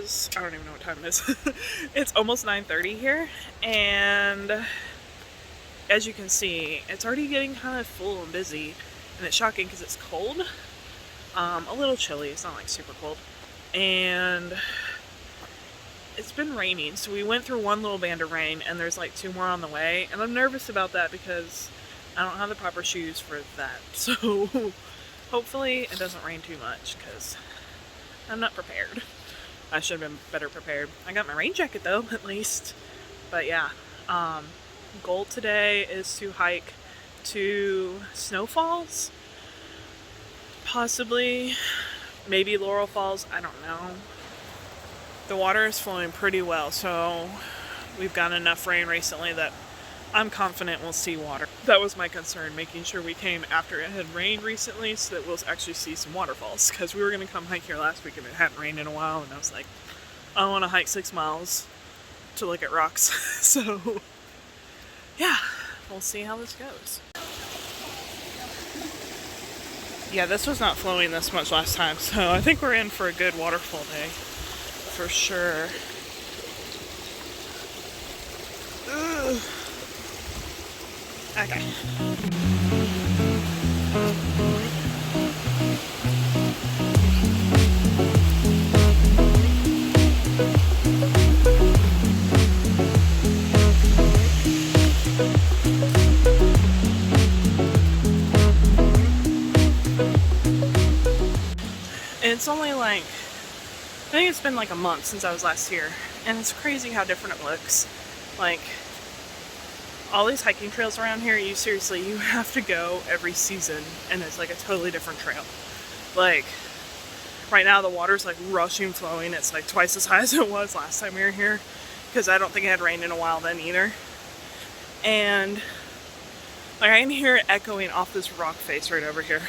is, I don't even know what time it is. It's almost 9:30 here, and as you can see, it's already getting kind of full and busy, and it's shocking because it's cold. A little chilly, it's not like super cold. And it's been raining, so we went through one little band of rain, and there's like 2 more on the way, and I'm nervous about that because I don't have the proper shoes for that. So hopefully it doesn't rain too much because I'm not prepared. I should have been better prepared. I got my rain jacket though, at least. But yeah, goal today is to hike to Snow Falls, possibly, maybe Laurel Falls, I don't know. The water is flowing pretty well, so we've gotten enough rain recently that I'm confident we'll see water. That was my concern, making sure we came after it had rained recently so that we'll actually see some waterfalls, because we were going to come hike here last week and it hadn't rained in a while, and I was like, I don't want to hike 6 miles to look at rocks. So yeah, we'll see how this goes. Yeah, this was not flowing this much last time, so I think we're in for a good waterfall day for sure. Ugh. Okay. It's only like, I think it's been like a month since I was last here, and it's crazy how different it looks. Like, all these hiking trails around here, you have to go every season, and it's like a totally different trail. Like, right now the water's like rushing, flowing. It's like twice as high as it was last time we were here, because I don't think it had rained in a while then either. And like, I can hear it echoing off this rock face right over here.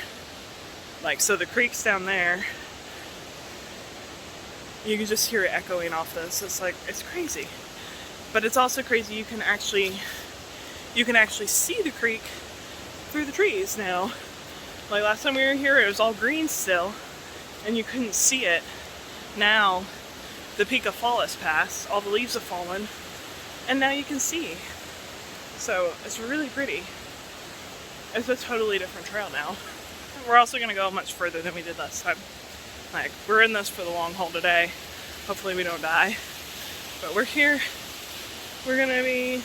Like, so the creek's down there. You can just hear it echoing off this. It's like, it's crazy. But it's also crazy you can actually see the creek through the trees now. Like last time we were here, it was all green still, and you couldn't see it. Now, the peak of fall has passed, all the leaves have fallen, and now you can see. So, it's really pretty. It's a totally different trail now. We're also going to go much further than we did last time. Like, we're in this for the long haul today. Hopefully we don't die. But we're here. We're going to be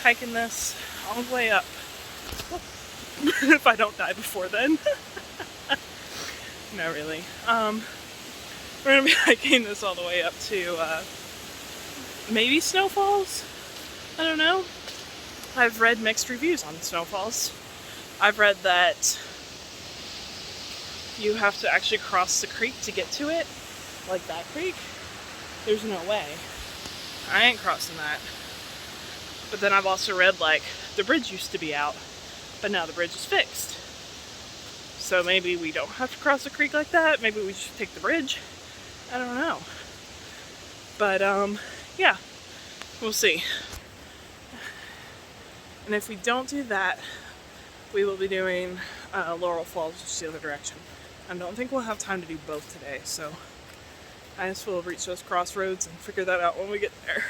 hiking this all the way up. If I don't die before then. No, really. We're going to be hiking this all the way up to maybe Snow Falls? I don't know. I've read mixed reviews on Snow Falls. I've read that you have to actually cross the creek to get to it, like that creek. There's no way. I ain't crossing that. But then I've also read, like, the bridge used to be out, but now the bridge is fixed. So maybe we don't have to cross the creek like that. Maybe we should take the bridge. I don't know. But, yeah, we'll see. And if we don't do that, we will be doing Laurel Falls, which is the other direction. I don't think we'll have time to do both today, so I guess we'll reach those crossroads and figure that out when we get there.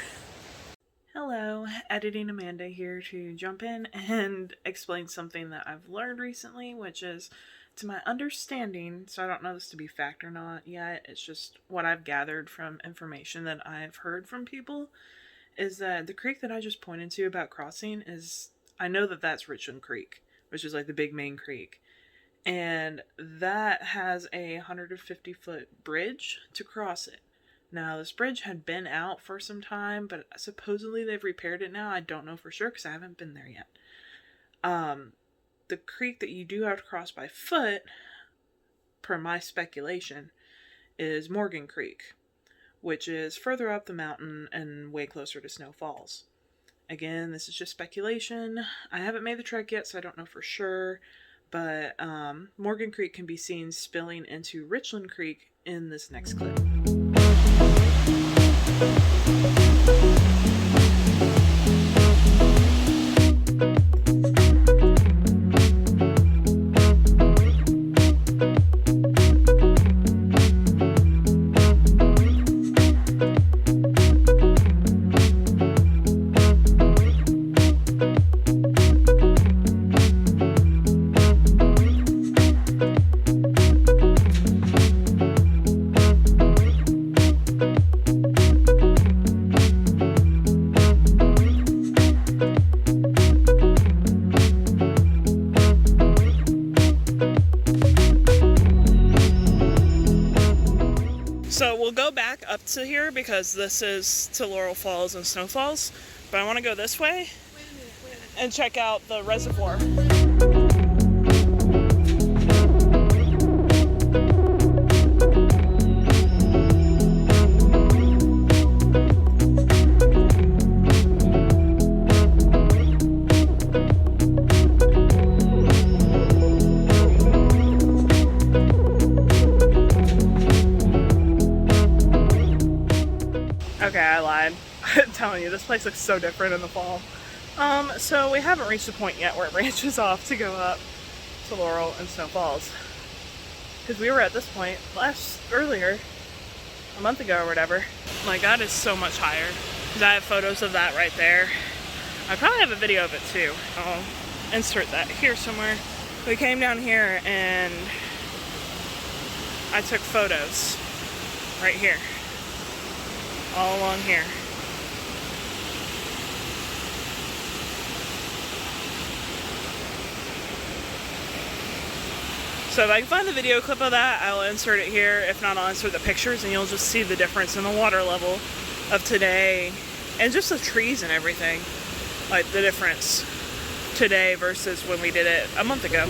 Hello, Editing Amanda here to jump in and explain something that I've learned recently, which is, to my understanding, so I don't know this to be fact or not yet, it's just what I've gathered from information that I've heard from people, is that the creek that I just pointed to about crossing is, I know that that's Richland Creek, which is like the big main creek. And that has a 150-foot bridge to cross it. Now, this bridge had been out for some time, but supposedly they've repaired it now. I don't know for sure because I haven't been there yet. The creek that you do have to cross by foot, per my speculation, is Morgan Creek, which is further up the mountain and way closer to Snow Falls. Again, this is just speculation. I haven't made the trek yet, so I don't know for sure. But Morgan Creek can be seen spilling into Richland Creek in this next clip. to here because this is to Laurel Falls and Snow Falls, but I want to go this way and check out the reservoir. Okay, I lied. I'm telling you, this place looks so different in the fall. So we haven't reached the point yet where it branches off to go up to Laurel and Snow Falls. Because we were at this point earlier, a month ago or whatever. My God, it's so much higher. Because I have photos of that right there. I probably have a video of it too. I'll insert that here somewhere. We came down here and I took photos right here. All along here. So if I can find the video clip of that, I'll insert it here. If not, I'll insert the pictures and you'll just see the difference in the water level of today and just the trees and everything. Like the difference today versus when we did it a month ago.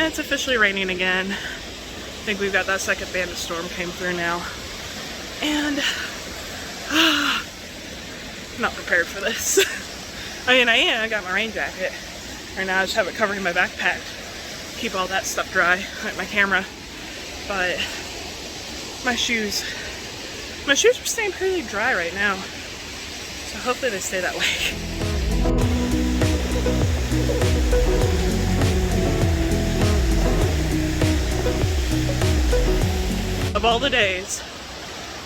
It's officially raining again. I think we've got that second bandit storm came through now. And I'm not prepared for this. I mean, I got my rain jacket. Right now I just have it covering my backpack. Keep all that stuff dry, like my camera. But my shoes are staying pretty dry right now. So hopefully they stay that way. Of all the days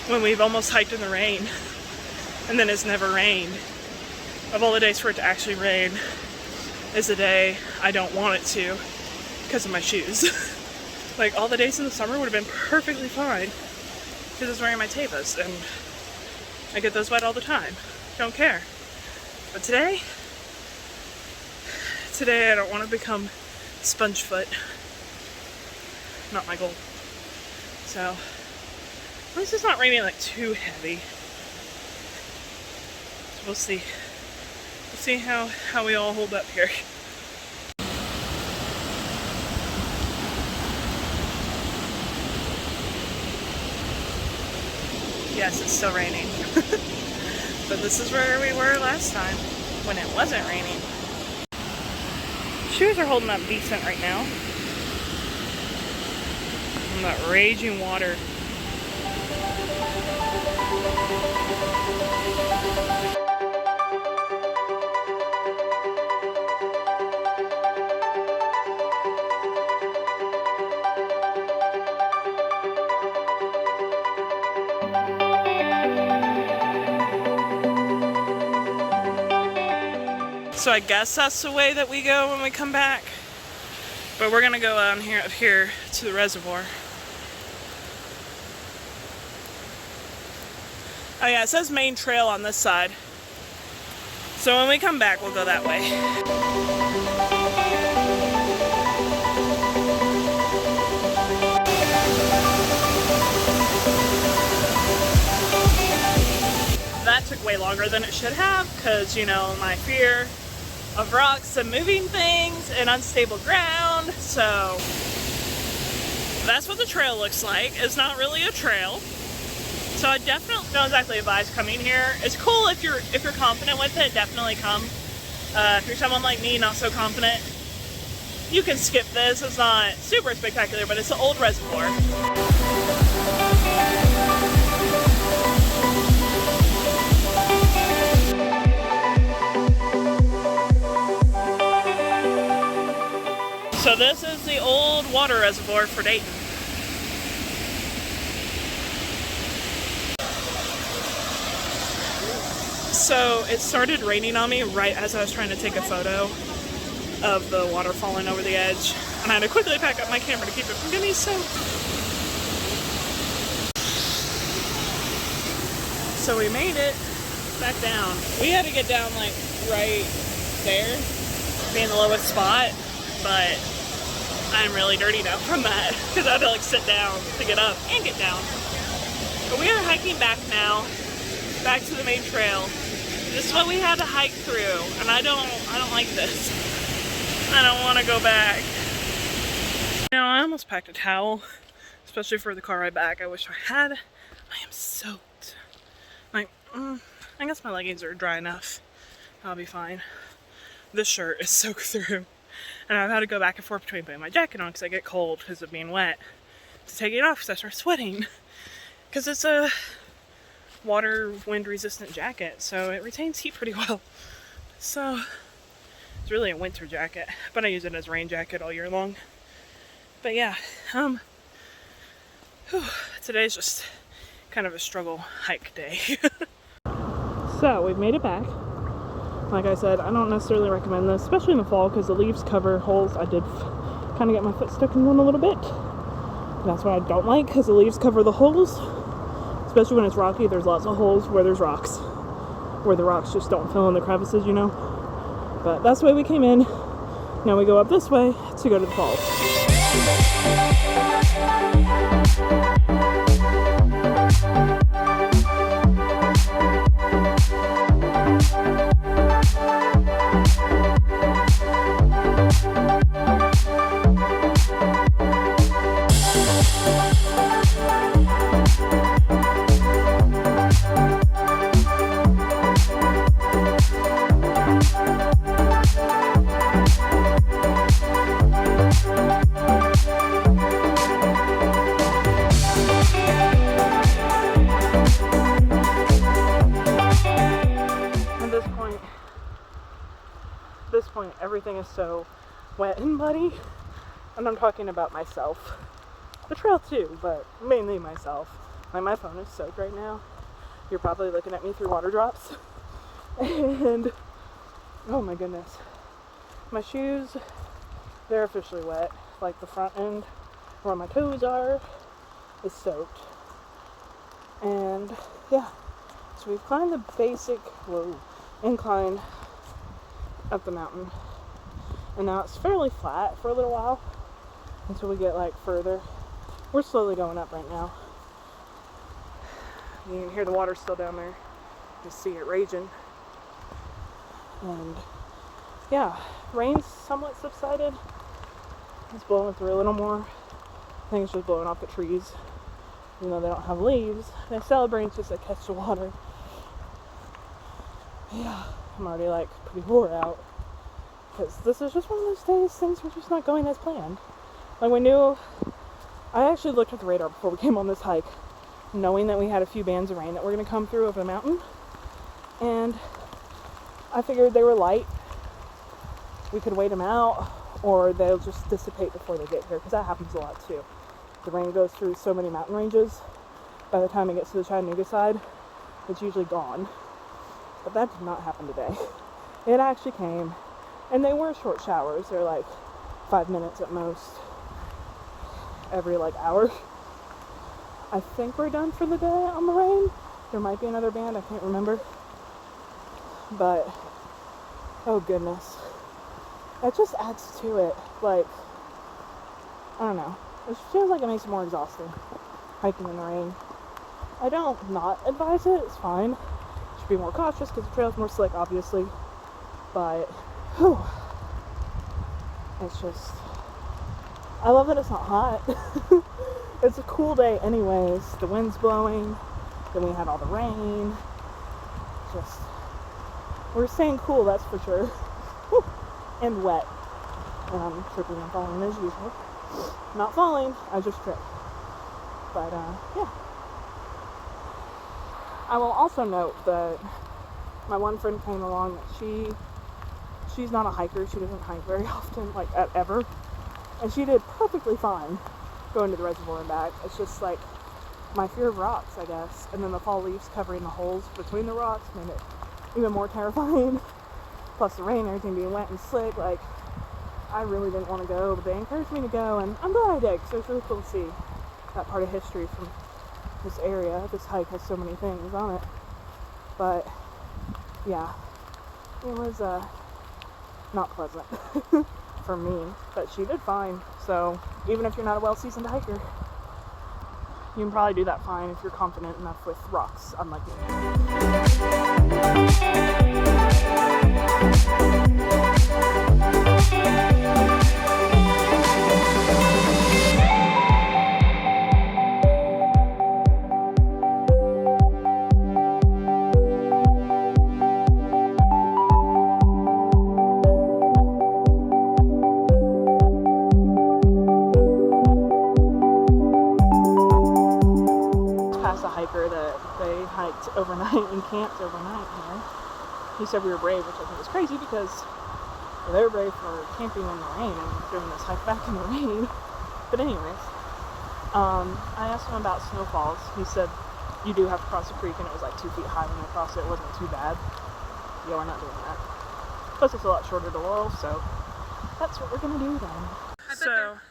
when we've almost hiked in the rain and then it's never rained, of all the days for it to actually rain is the day I don't want it to because of my shoes. Like all the days in the summer would have been perfectly fine because I was wearing my Tevas and I get those wet all the time. Don't care. But today I don't want to become sponge foot. Not my goal. So, at least it's not raining like too heavy. So we'll see. We'll see how we all hold up here. Yes, it's still raining. But this is where we were last time when it wasn't raining. Shoes are holding up decent right now. That raging water. So I guess that's the way that we go when we come back. But we're gonna go up here to the reservoir. Oh yeah, it says main trail on this side. So when we come back, we'll go that way. That took way longer than it should have, because, you know, my fear of rocks and moving things and unstable ground. So that's what the trail looks like. It's not really a trail. So I definitely don't exactly advise coming here. It's cool if you're confident with it, definitely come. If you're someone like me, not so confident, you can skip this. It's not super spectacular, but it's an old reservoir. So this is the old water reservoir for Dayton. So it started raining on me right as I was trying to take a photo of the water falling over the edge. And I had to quickly pack up my camera to keep it from getting soaked. So we made it back down. We had to get down like right there being the lowest spot, but I'm really dirty now from that because I had to like sit down to get up and get down. But we are hiking back now, back to the main trail. This is what we had to hike through, and I don't like this. I don't want to go back. You know, I almost packed a towel, especially for the car ride back. I wish I had. I am soaked. Like, I guess my leggings are dry enough. I'll be fine. This shirt is soaked through. And I've had to go back and forth between putting my jacket on because I get cold because of being wet, to take it off because I start sweating. Because it's a water wind resistant jacket, so it retains heat pretty well. So it's really a winter jacket, but I use it as a rain jacket all year long. But yeah, today's just kind of a struggle hike day. So we've made it back. Like I said, I don't necessarily recommend this, especially in the fall, because the leaves cover holes. I did kind of get my foot stuck in one a little bit. That's what I don't like, because the leaves cover the holes. Especially when it's rocky, there's lots of holes where there's rocks. Where the rocks just don't fill in the crevices, you know. But that's the way we came in. Now we go up this way to go to the falls. Everything is so wet and muddy, and I'm talking about myself. The trail too, but mainly myself. Like, my phone is soaked right now. You're probably looking at me through water drops. And oh my goodness, my shoes, they're officially wet. Like, the front end where my toes are is soaked. And yeah, so we've climbed the basic incline up the mountain, and now it's fairly flat for a little while until we get like further. We're slowly going up right now. You can hear the water still down there. You see it raging. And yeah, rain's somewhat subsided. It's blowing through a little more. I think it's just blowing off the trees, even though they don't have leaves. They still have branches that catch the water. Yeah, I'm already like pretty wore out, because this is just one of those days things were just not going as planned. Like, we knew, I actually looked at the radar before we came on this hike, knowing that we had a few bands of rain that were going to come through over the mountain, and I figured they were light. We could wait them out, or they'll just dissipate before they get here, because that happens a lot too. The rain goes through so many mountain ranges, by the time it gets to the Chattanooga side, it's usually gone. But that did not happen today. It actually came, and they were short showers. They're like 5 minutes at most, every like hour. I think we're done for the day on the rain. There might be another band, I can't remember. But, oh goodness. That just adds to it. Like, I don't know. It feels like it makes it more exhausting, hiking in the rain. I don't not advise it, it's fine. Should be more cautious because the trail's more slick, obviously, but whew, it's just, I love that it's not hot. It's a cool day anyways. The wind's blowing, then we had all the rain. Just, we're staying cool, that's for sure. Whew. And wet, and I'm tripping and falling as usual. Not falling, I just tripped. But yeah, I will also note that my one friend came along that she's not a hiker. She doesn't hike very often, like ever. And she did perfectly fine going to the reservoir and back. It's just like my fear of rocks, I guess. And then the fall leaves covering the holes between the rocks made it even more terrifying. Plus the rain, everything being wet and slick. Like, I really didn't want to go, but they encouraged me to go, and I'm glad I did, because it was really cool to see that part of history from this area. This hike has so many things on it. But yeah, it was not pleasant for me, but she did fine. So even if you're not a well-seasoned hiker, you can probably do that fine if you're confident enough with rocks, unlike me. That they hiked overnight and camped overnight here. He said we were brave, which I think is crazy because they were brave for camping in the rain and doing this hike back in the rain. But anyways, I asked him about snowfalls. He said you do have to cross a creek and it was like 2 feet high when I crossed it. It wasn't too bad. Yeah, we're not doing that. Plus it's a lot shorter to Laurel, so that's what we're gonna do then. So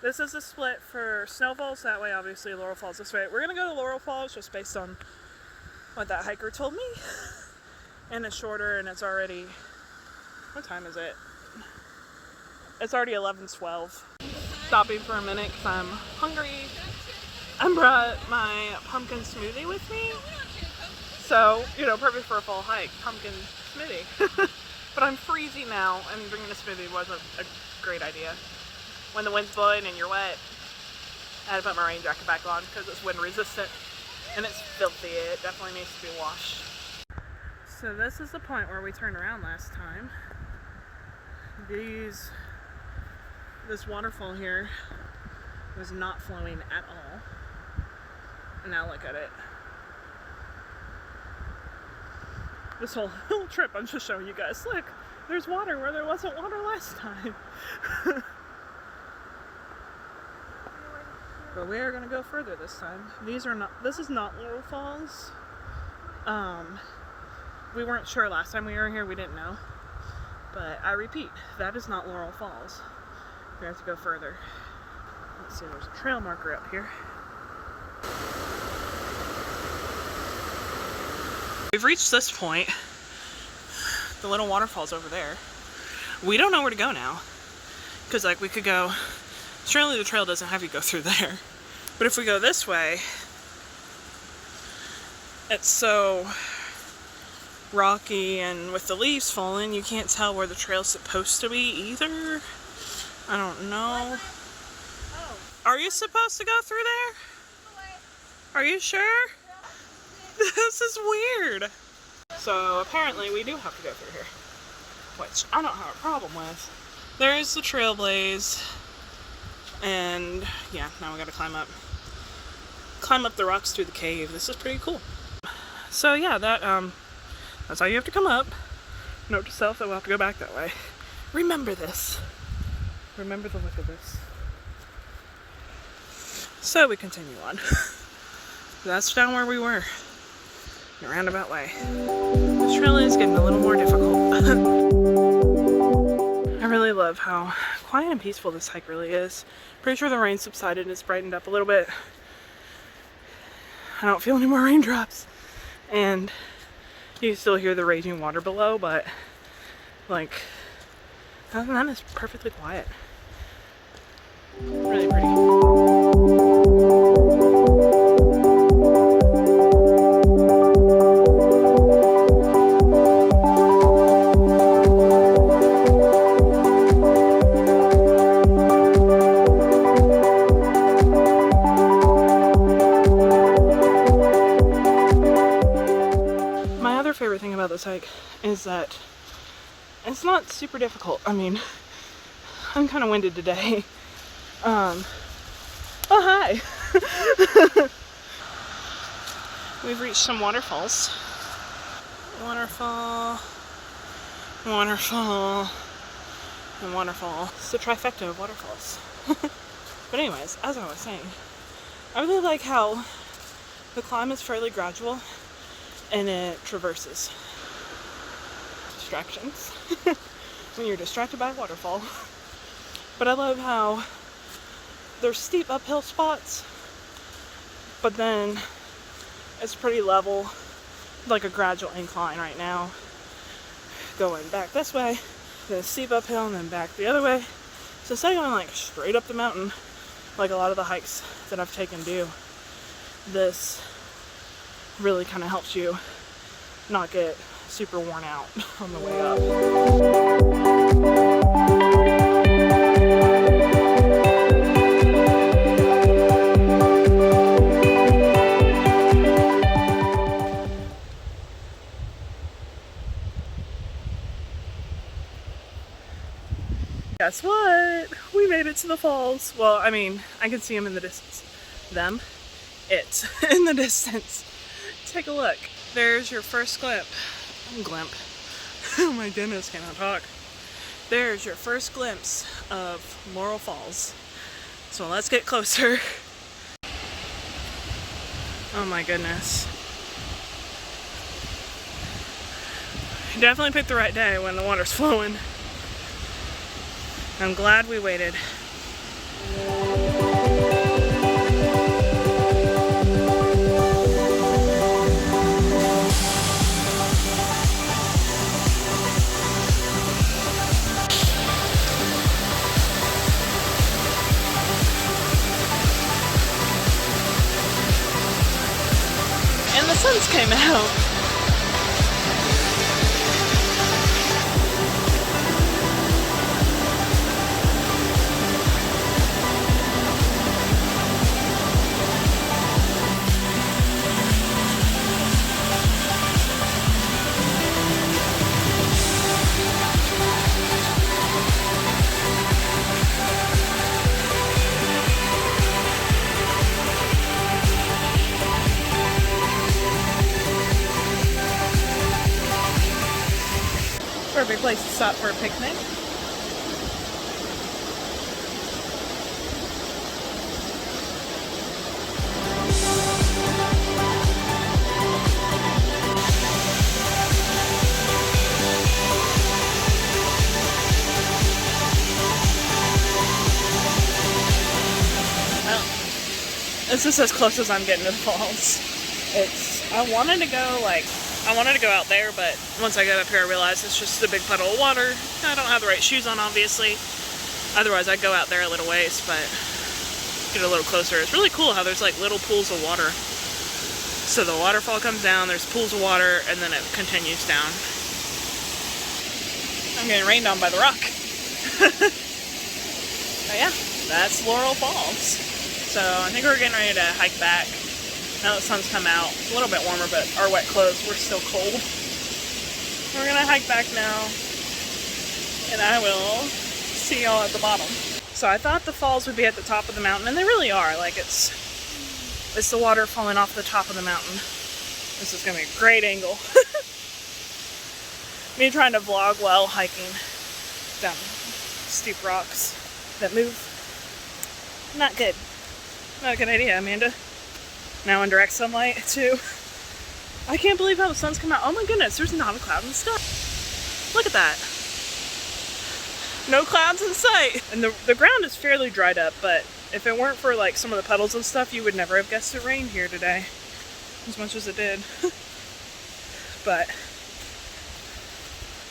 this is a split for snowfalls that way, obviously Laurel Falls this way. We're gonna go to Laurel Falls just based on what that hiker told me. And it's shorter and it's already, what time is it? It's already 11:12. Stopping for a minute because I'm hungry. I brought my pumpkin smoothie with me. So, you know, perfect for a fall hike, pumpkin smoothie. But I'm freezing now and bringing a smoothie wasn't a great idea. When the wind's blowing and you're wet, I had to put my rain jacket back on because it's wind resistant and it's filthy. It definitely needs to be washed. So this is the point where we turned around last time. This waterfall here was not flowing at all. And now look at it. This whole trip I'm just showing you guys. Look, there's water where there wasn't water last time. But we are going to go further this time. This is not Laurel Falls. We weren't sure last time we were here, we didn't know. But I repeat, that is not Laurel Falls. We have to go further. Let's see, there's a trail marker up here. We've reached this point. The little waterfall's over there. We don't know where to go now. Because like we could go, surely the trail doesn't have you go through there. But if we go this way, it's so rocky and with the leaves falling, you can't tell where the trail's supposed to be either. I don't know. Are you supposed to go through there? Are you sure? This is weird. So apparently we do have to go through here, which I don't have a problem with. There's the trailblaze, and yeah, now we gotta climb up the rocks through the cave. This is pretty cool. So yeah, that's how you have to come up. Note to self that we'll have to go back that way. Remember this. Remember the look of this. So we continue on. That's down where we were. In a roundabout way. This trail is getting a little more difficult. I really love how quiet and peaceful this hike really is. Pretty sure the rain subsided and it's brightened up a little bit. I don't feel any more raindrops. And you can still hear the raging water below, but like, other than that, it's perfectly quiet. Really pretty. Favorite thing about this hike is that it's not super difficult. I mean, I'm kind of winded today. Oh hi. We've reached some waterfalls. Waterfall, waterfall, and waterfall. It's a trifecta of waterfalls. But anyways, as I was saying, I really like how the climb is fairly gradual and it traverses distractions when you're distracted by a waterfall. But I love how there's steep uphill spots, but then it's pretty level, like a gradual incline right now. Going back this way, then a steep uphill, and then back the other way. So instead of going like straight up the mountain, like a lot of the hikes that I've taken do, this really kind of helps you not get super worn out on the way up. Guess what? We made it to the falls. Well, I mean, I can see them in the distance. Them? It. In the distance. Take a look. There's your first glimpse. Oh my goodness, cannot talk. There's your first glimpse of Laurel Falls. So let's get closer. Oh my goodness. You definitely picked the right day when the water's flowing. I'm glad we waited. And the suns came out. Perfect place to stop for a picnic. Well, this is as close as I'm getting to the falls. I wanted to go out there, but once I got up here I realized it's just a big puddle of water. I don't have the right shoes on, obviously. Otherwise I'd go out there a little ways, but get a little closer. It's really cool how there's like little pools of water. So the waterfall comes down, there's pools of water, and then it continues down. I'm getting rained on by the rock. But yeah, that's Laurel Falls. So I think we're getting ready to hike back. Now the sun's come out, it's a little bit warmer, but our wet clothes were still cold. We're gonna hike back now, and I will see y'all at the bottom. So I thought the falls would be at the top of the mountain, and they really are. Like it's the water falling off the top of the mountain. This is gonna be a great angle. Me trying to vlog while hiking down steep rocks that move. Not good. Not a good idea, Amanda. Now in direct sunlight too. I can't believe how the sun's come out. Oh my goodness, there's not a cloud in the sky. Look at that. No clouds in sight. And the ground is fairly dried up, but if it weren't for like some of the puddles and stuff, you would never have guessed it rained here today. As much as it did. But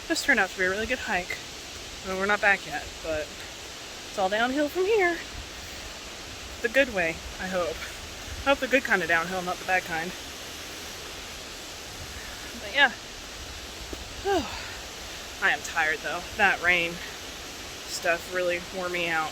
this turned out to be a really good hike. I mean, we're not back yet, but it's all downhill from here. The good way, I hope. I hope the good kind of downhill, not the bad kind. But yeah. Oh, I am tired though. That rain stuff really wore me out.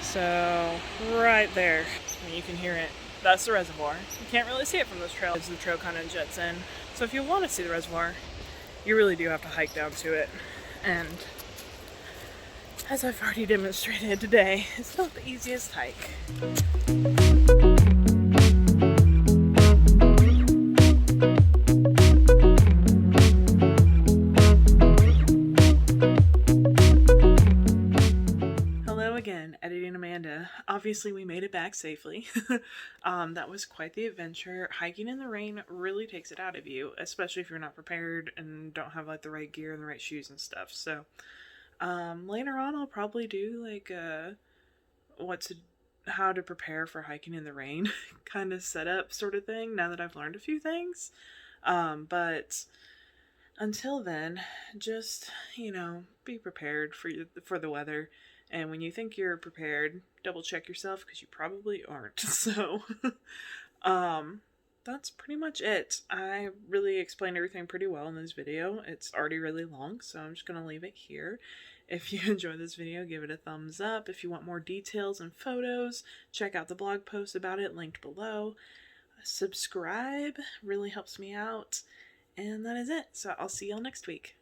So right there, I mean, you can hear it. That's the reservoir. You can't really see it from this trail as the trail kind of jets in. So if you want to see the reservoir, you really do have to hike down to it. And as I've already demonstrated today, it's not the easiest hike. obviously we made it back safely. That was quite the adventure. Hiking in the rain really takes it out of you, especially if you're not prepared and don't have like the right gear and the right shoes and stuff. So later on I'll probably do like how to prepare for hiking in the rain kind of setup sort of thing, now that I've learned a few things. But until then, just, be prepared for the weather. And when you think you're prepared, double check yourself because you probably aren't. So, that's pretty much it. I really explained everything pretty well in this video. It's already really long, so I'm just going to leave it here. If you enjoyed this video, give it a thumbs up. If you want more details and photos, check out the blog post about it linked below. Subscribe really helps me out. And that is it. So I'll see y'all next week.